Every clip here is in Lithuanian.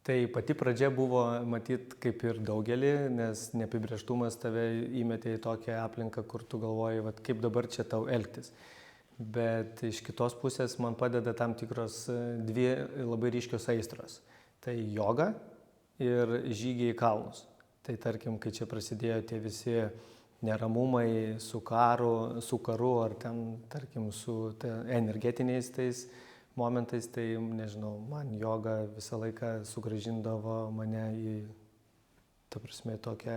Tai pati pradžia buvo, matyt, kaip ir daugelį, nes neapibrėžtumas tave įmetė į tokią aplinką, kur tu galvoji, vat, kaip dabar čia tau elgtis. Bet iš kitos pusės man padeda tam tikros dvi labai ryškios aistros. Tai joga ir žygiai į kalnus. Tai tarkim, kai čia prasidėjo tie visi neramumai su karu ar ten, tarkim, su energetiniais tais momentais, tai, nežinau, man joga visą laiką sugrąžindavo mane į, ta prasme, tokią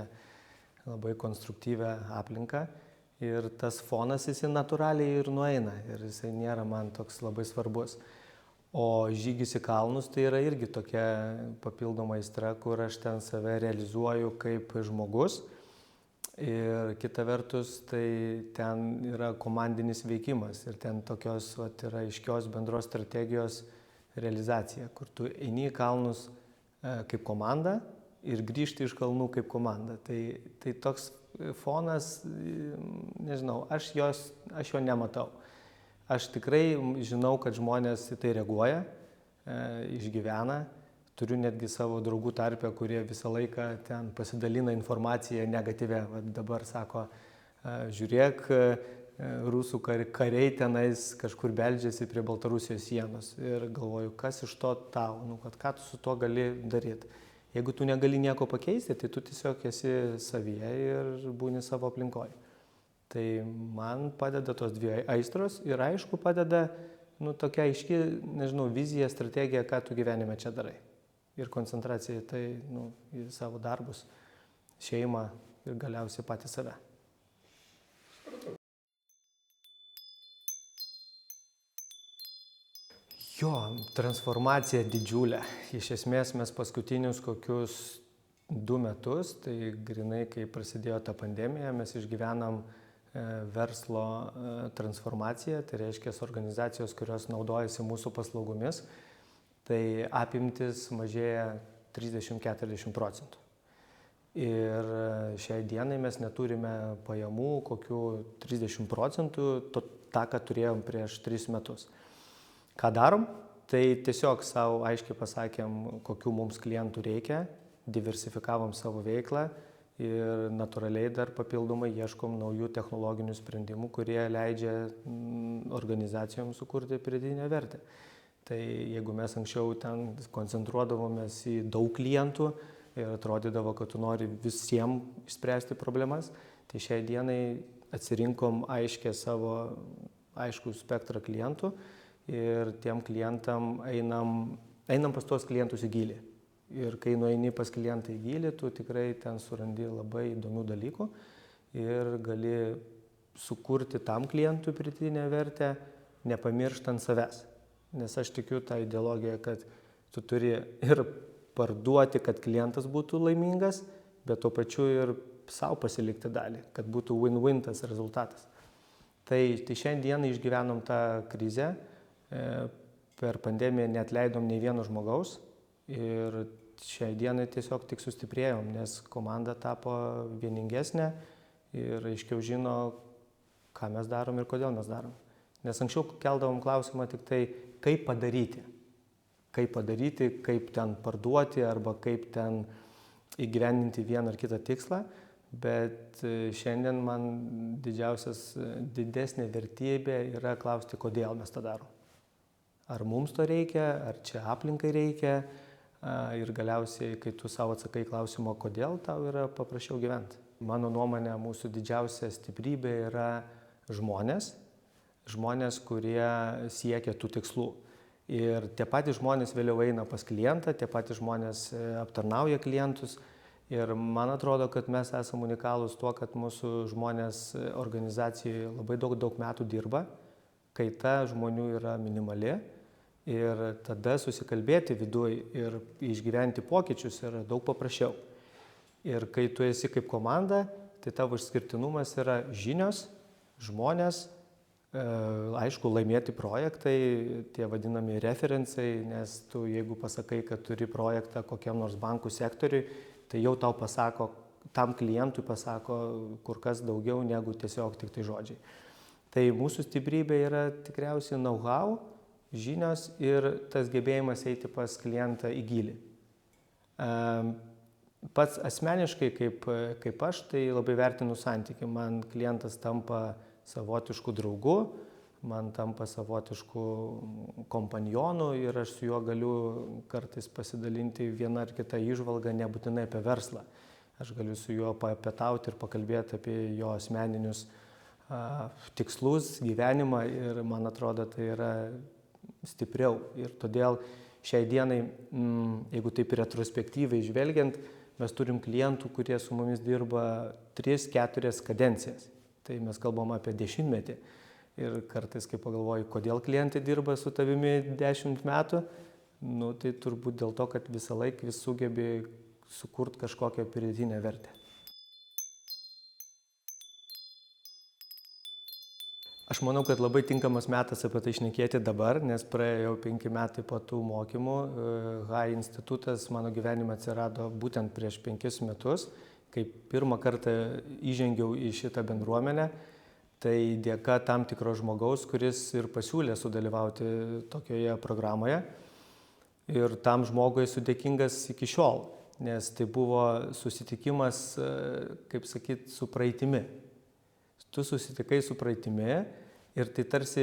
labai konstruktyvę aplinką. Ir tas fonas jisai natūraliai ir nueina ir jisai nėra man toks labai svarbus. O žygis į kalnus tai yra irgi tokia papildoma aistra, kur aš ten save realizuoju kaip žmogus. Ir kita vertus, tai ten yra komandinis veikimas ir ten tokios yra aiškios bendros strategijos realizacija, kur tu eini į kalnus kaip komanda ir grįžti iš kalnų kaip komanda. Tai toks fonas, nežinau, aš jo nematau. Aš tikrai žinau, kad žmonės į tai reaguoja, išgyvena. Turiu netgi savo draugų tarpę, kurie visą laiką ten pasidalina informaciją negatyvę. Dabar sako, žiūrėk, rusų kariai tenais kažkur beldžiasi prie Baltarusijos sienos. Ir galvoju, kas iš to tau, ką tu su to gali daryti. Jeigu tu negali nieko pakeisti, tai tu tiesiog esi savyje ir būni savo aplinkoje. Tai man padeda tos dvi aistros ir aišku padeda tokia aiški, nežinau, vizija, strategija, ką tu gyvenime čia darai. Ir koncentracija tai į savo darbus, šeimą ir galiausiai patį save. Jo, transformacija didžiulė. Iš esmės mes paskutinius kokius 2 metus, tai grinai, kai prasidėjo ta pandemija, mes išgyvenam verslo transformaciją, tai reiškia organizacijos, kurios naudojasi mūsų paslaugomis. Tai apimtis mažėja 30–40%. Ir šiai dienai mes neturime pajamų kokių 30%, tą, ką turėjom prieš 3 metus. Ką darom? Tai tiesiog savo aiškiai pasakėm, kokių mums klientų reikia, diversifikavom savo veiklą ir natūraliai dar papildomai ieškom naujų technologinių sprendimų, kurie leidžia organizacijoms sukurti pridėtinę vertę. Tai jeigu mes anksčiau ten koncentruodavomės į daug klientų ir atrodydavo, kad tu nori visiems išspręsti problemas, tai šiai dienai atsirinkom aiškų spektrą klientų ir tiem klientam einam pas tuos klientus į gylį. Ir kai nueini pas klientą į gylį, tu tikrai ten surandi labai įdomių dalykų ir gali sukurti tam klientui pridėtinę vertę, nepamirštant savęs. Nes aš tikiu tą ideologiją, kad tu turi ir parduoti, kad klientas būtų laimingas, bet tuo pačiu ir savo pasilikti dalį, kad būtų win-win tas rezultatas. Tai šiandien išgyvenom tą krizę, per pandemiją neatleidom nei vieno žmogaus ir šiai dienai tiesiog tik sustiprėjom, nes komanda tapo vieningesnė ir aiškiau žino, ką mes darom ir kodėl mes darom. Nes anksčiau keldavom klausimą tik tai, kaip padaryti, kaip ten parduoti arba kaip ten įgyvendinti vieną ar kitą tikslą, bet šiandien man didesnė vertybė yra klausti, kodėl mes tą darom. Ar mums to reikia, ar čia aplinkai reikia ir galiausiai, kai tu savo atsakai klausimo, kodėl tau yra paprasčiau gyventi. Mano nuomonė, mūsų didžiausia stiprybė yra žmonės, kurie siekia tų tikslų. Ir tie patys žmonės vėliau eina pas klientą, tie patys žmonės aptarnauja klientus. Ir man atrodo, kad mes esame unikalūs tuo, kad mūsų žmonės organizacijoje labai daug metų dirba, kaita žmonių yra minimali ir tada susikalbėti viduj ir išgyventi pokyčius yra daug paprasčiau. Ir kai tu esi kaip komanda, tai tavo išskirtinumas yra žinios, žmonės, aišku, laimėti projektai, tie vadinami referencai, nes tu jeigu pasakai, kad turi projektą kokiam nors bankų sektoriui, tai jau tau pasako, tam klientui pasako kur kas daugiau negu tiesiog tik tai žodžiai. Tai mūsų stiprybė yra tikriausiai know-how, žinios ir tas gebėjimas eiti pas klientą į gylį. Pats asmeniškai, kaip aš, tai labai vertinu santykį. Man klientas tampa savotišku draugu, man tampa savotišku kompanjonu ir aš su juo galiu kartais pasidalinti vieną ar kitą įžvalgą, nebūtinai apie verslą. Aš galiu su juo papietauti ir pakalbėti apie jo asmeninius tikslus, gyvenimą ir man atrodo, tai yra stipriau. Ir todėl šiai dienai, jeigu taip retrospektyviai žvelgiant, mes turim klientų, kurie su mumis dirba 3-4 kadencijas. Tai mes kalbam apie 10-metį. Ir kartais, kai pagalvoju, kodėl klientai dirba su tavimi 10 metų, tai turbūt dėl to, kad visą laiką vis sugebi sukurti kažkokią pridėtinę vertę. Aš manau, kad labai tinkamas metas apie tai šnekėti dabar, nes praėjo jau 5 metai po tų mokymų. HAI institutas mano gyvenime atsirado būtent prieš 5 metus, kai pirmą kartą įžengiau į šitą bendruomenę. Tai dėka tam tikro žmogaus, kuris ir pasiūlė sudalyvauti tokioje programoje. Ir tam žmogui esu dėkingas iki šiol, nes tai buvo susitikimas, kaip sakyt, su praeitimi. Tu susitikai su praeitimi ir tai tarsi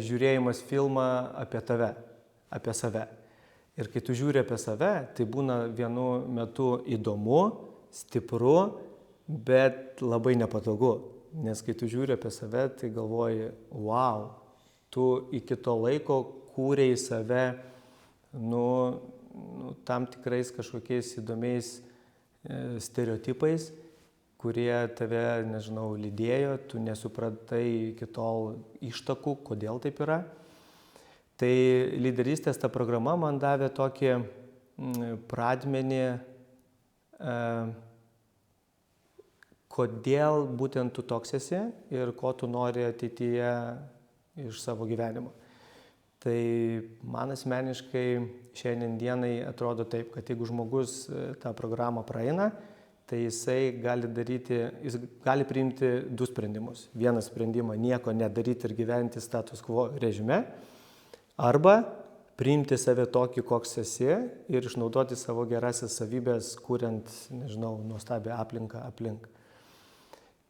žiūrėjimas filmą apie tave, apie save. Ir kai tu žiūri apie save, tai būna vienu metu įdomu, stipru, bet labai nepatogu. Nes kai tu žiūri apie save, tai galvoji, wow, tu iki to laiko kūrei save tam tikrais kažkokiais įdomiais stereotipais, kurie tave, nežinau, lydėjo, tu nesupratai iki tol ištakų, kodėl taip yra. Tai lyderystės ta programa man davė tokį pradmenį, kodėl būtent tu toks esi ir ko tu nori ateityje iš savo gyvenimo. Tai man asmeniškai šiandien dienai atrodo taip, kad jeigu žmogus tą programą praeina, tai jis gali priimti 2 sprendimus. Vieną sprendimą nieko nedaryti ir gyventi status quo režime, arba priimti save tokį, koks esi ir išnaudoti savo gerasias savybės, kuriant, nežinau, nuostabią aplinką aplink.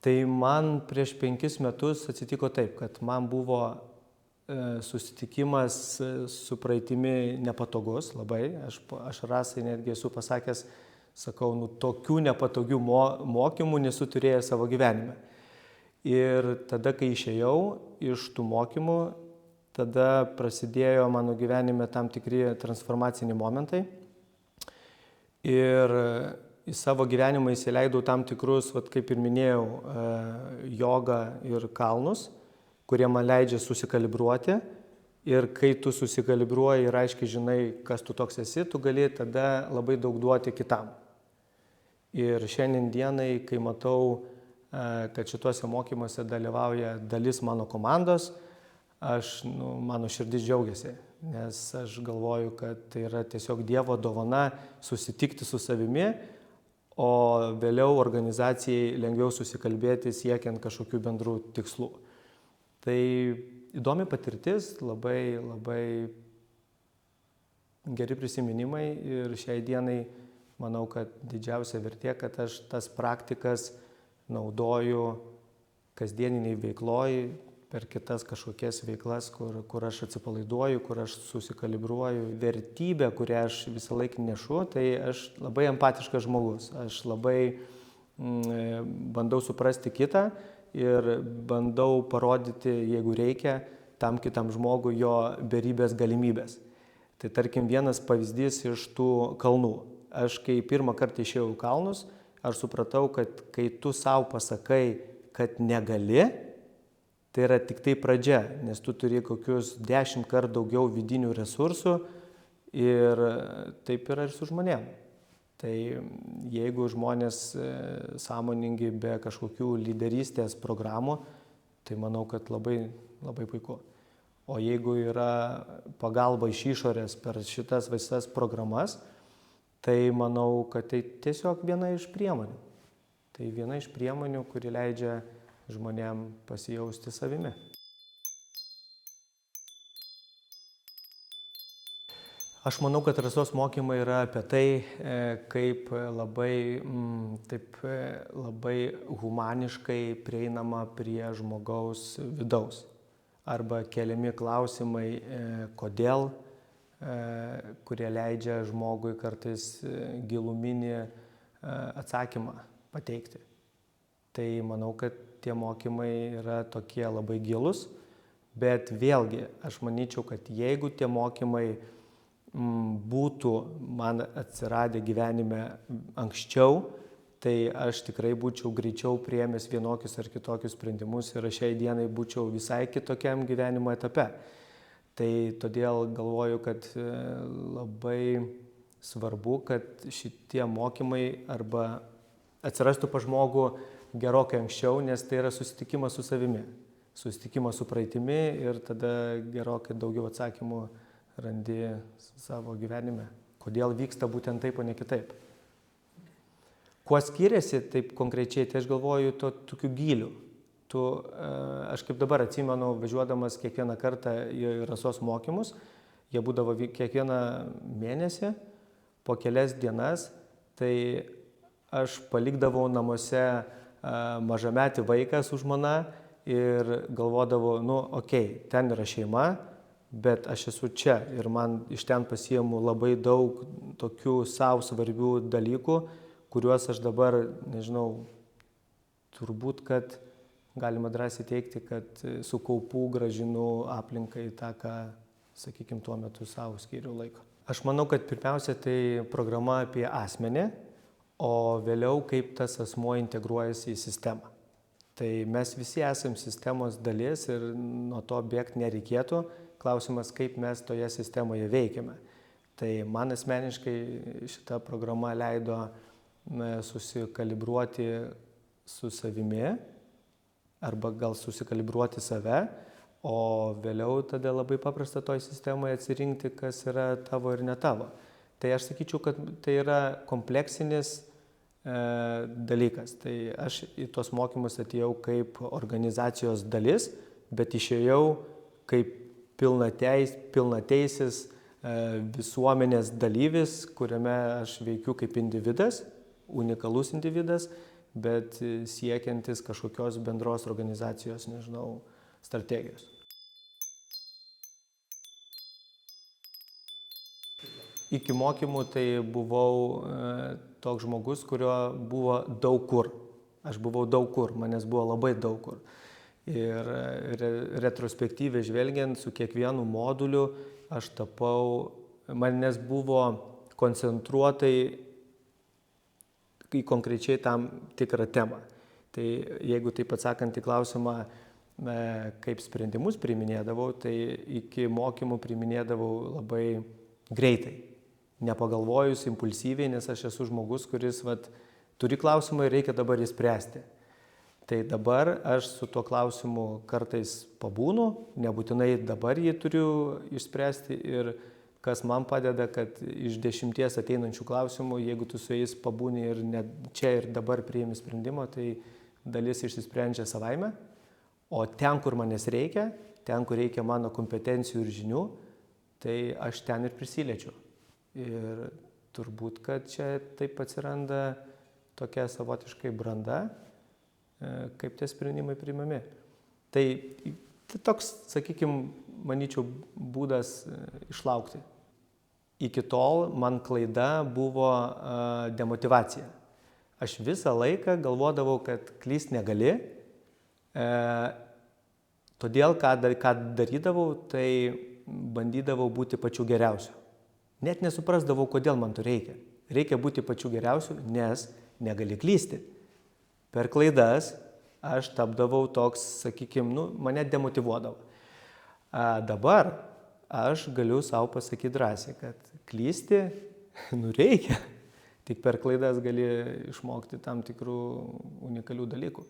Tai man prieš 5 metus atsitiko taip, kad man buvo susitikimas su praeitimi nepatogus labai. Aš Rasai netgi esu pasakęs, sakau, tokių nepatogių mokymų nesu turėjęs savo gyvenime. Ir tada, kai išėjau iš tų mokymų, tada prasidėjo mano gyvenime tam tikri transformaciniai momentai. Ir į savo gyvenimą įsileidau tam tikrus, kaip ir minėjau, jogą ir kalnus, kurie man leidžia susikalibruoti. Ir kai tu susikalibruoji ir aiškiai žinai, kas tu toks esi, tu gali tada labai daug duoti kitam. Ir šiandien dienai, kai matau, kad šituose mokymuose dalyvauja dalis mano komandos, mano širdis džiaugiasi, nes aš galvoju, kad tai yra tiesiog Dievo dovana susitikti su savimi, o vėliau organizacijai lengviau susikalbėti siekiant kažkokių bendrų tikslų. Tai įdomi patirtis, labai, labai geri prisiminimai ir šiai dienai manau, kad didžiausia vertė, kad aš tas praktikas naudoju kasdieniniai veikloj, per kitas kažkokias veiklas, kur aš atsipalaiduoju, kur aš susikalibruoju. Vertybė, kurią aš visą laiką nešu, tai aš labai empatiškas žmogus. Aš labai bandau suprasti kitą ir bandau parodyti, jeigu reikia, tam kitam žmogui jo beribės galimybės. Tai tarkim vienas pavyzdys iš tų kalnų. Aš kai pirmą kartą išėjau į kalnus, aš supratau, kad kai tu savo pasakai, kad negali, tai yra tik tai pradžia, nes tu turi kokius 10 kartų daugiau vidinių resursų ir taip yra ir su žmonėm. Tai jeigu žmonės sąmoningi be kažkokių lyderystės programų, tai manau, kad labai, labai puiku. O jeigu yra pagalba iš išorės per šitas visas programas, tai manau, kad tai tiesiog viena iš priemonių. Tai viena iš priemonių, kuri leidžia žmonėm pasijausti savimi. Aš manau, kad rasos mokymai yra apie tai, kaip labai humaniškai prieinama prie žmogaus vidaus. Arba keliami klausimai, kodėl, kurie leidžia žmogui kartais giluminį atsakymą pateikti. Tai manau, kad tie mokymai yra tokie labai gilus, bet vėlgi aš manyčiau, kad jeigu tie mokymai būtų man atsiradę gyvenime anksčiau, tai aš tikrai būčiau greičiau priėmęs vienokius ar kitokius sprendimus ir aš šiai dienai būčiau visai kitokiam gyvenimo etape. Tai todėl galvoju, kad labai svarbu, kad šitie mokymai arba atsirastų pas žmogų gerokai anksčiau, nes tai yra susitikimas su savimi, susitikimas su praeitimi ir tada gerokai daugiau atsakymų randi savo gyvenime. Kodėl vyksta būtent taip, o ne kitaip. Kuo skiriasi taip konkrečiai, tai aš galvoju tokiu gyliu. Aš kaip dabar atsimenu, važiuodamas kiekvieną kartą į rasos mokymus, jie būdavo kiekvieną mėnesį, po kelias dienas, tai aš palikdavau namuose mažametį vaiką su žmona ir galvodavau, ten yra šeima, bet aš esu čia ir man iš ten pasiimu labai daug tokių savo svarbių dalykų, kuriuos aš dabar, nežinau, turbūt, kad galima drąsiai teikti, kad su kaupu grąžinu aplinkai tą, ką, sakykime, tuo metu savo skyriau laiko. Aš manau, kad pirmiausia tai programa apie asmenį, o vėliau kaip tas asmuo integruojasi į sistemą. Tai mes visi esam sistemos dalis ir nuo to bėgti nereikėtų. Klausimas, kaip mes toje sistemoje veikiame. Tai man asmeniškai šita programa leido susikalibruoti su savimi arba gal susikalibruoti save, o vėliau tada labai paprasta toj sistemoje atsirinkti, kas yra tavo ir ne tavo. Tai aš sakyčiau, kad tai yra kompleksinis dalykas. Tai aš į tuos mokymus atėjau kaip organizacijos dalis, bet išėjau kaip pilnateisis visuomenės dalyvis, kuriame aš veikiu kaip individas, unikalus individas, bet siekiantis kažkokios bendros organizacijos, strategijos. Iki mokymų tai buvau toks žmogus, kurio buvo daug kur. Aš buvau daug kur, manęs buvo labai daug kur. Ir retrospektyviai žvelgiant, su kiekvienu moduliu aš manęs buvo koncentruotai į konkrečiai tam tikrą temą. Tai jeigu taip atsakant į klausimą, kaip sprendimus priiminėdavau, tai iki mokymų priiminėdavau labai greitai, nepagalvojus, impulsyviai, nes aš esu žmogus, kuris turi klausimą ir reikia dabar jį spręsti. Tai dabar aš su tuo klausimu kartais pabūnu, nebūtinai dabar jį turiu išspręsti ir kas man padeda, kad iš 10 ateinančių klausimų, jeigu tu su jais pabūni ir čia ir dabar priimi sprendimą, tai dalis išsisprendžia savaime, o ten, kur manęs reikia, ten, kur reikia mano kompetencijų ir žinių, tai aš ten ir prisiliečiu. Ir turbūt, kad čia taip atsiranda tokia savotiškai branda, kaip tie sprendimai priimami. Tai toks, sakykime, manyčiau, būdas išlaukti. Iki tol man klaida buvo demotyvacija. Aš visą laiką galvodavau, kad klyst negali, todėl, ką darydavau, tai bandydavau būti pačiu geriausiu. Net nesuprasdavau, kodėl man to reikia. Reikia būti pačiu geriausiu, nes negali klysti. Per klaidas aš tapdavau toks, sakykime, mane demotyvuodavo. Dabar aš galiu savo pasakyti drąsiai, kad klysti reikia. Tik per klaidas gali išmokti tam tikrų unikalių dalykų.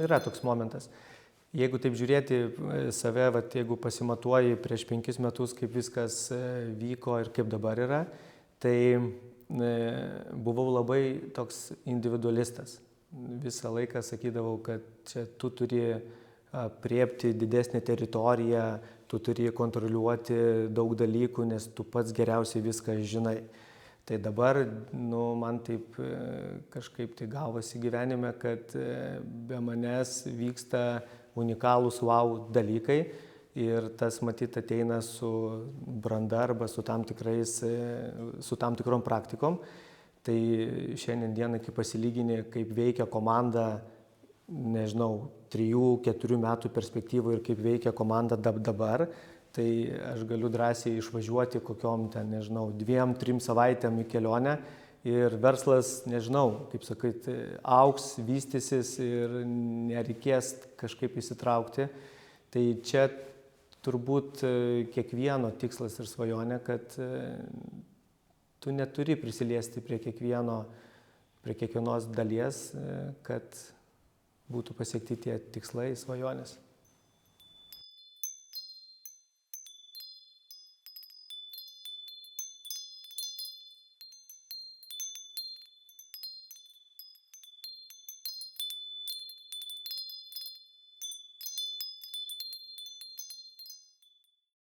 Yra toks momentas. Jeigu taip žiūrėti save, jeigu pasimatuoji prieš 5 metus, kaip viskas vyko ir kaip dabar yra, tai buvau labai toks individualistas. Visą laiką sakydavau, kad čia tu turi apriepti didesnę teritoriją, tu turi kontroliuoti daug dalykų, nes tu pats geriausiai viską žinai. Tai dabar, man taip kažkaip tai gavosi gyvenime, kad be manęs vyksta unikalūs wow dalykai ir tas matyt ateina su branda arba su tam tikrom praktikom. Tai šiandien dieną, kai pasilygini, kaip veikia komanda, nežinau, 3-4 metų perspektyvų ir kaip veikia komanda dabar, tai aš galiu drąsiai išvažiuoti kokiom 2-3 savaitėm į kelionę ir verslas, nežinau, kaip sakyt, augs, vystysis ir nereikės kažkaip įsitraukti. Tai čia turbūt kiekvieno tikslas ir svajonė, kad tu neturi prisiliesti prie kiekvienos dalies, kad būtų pasiekti tie tikslai, svajonės.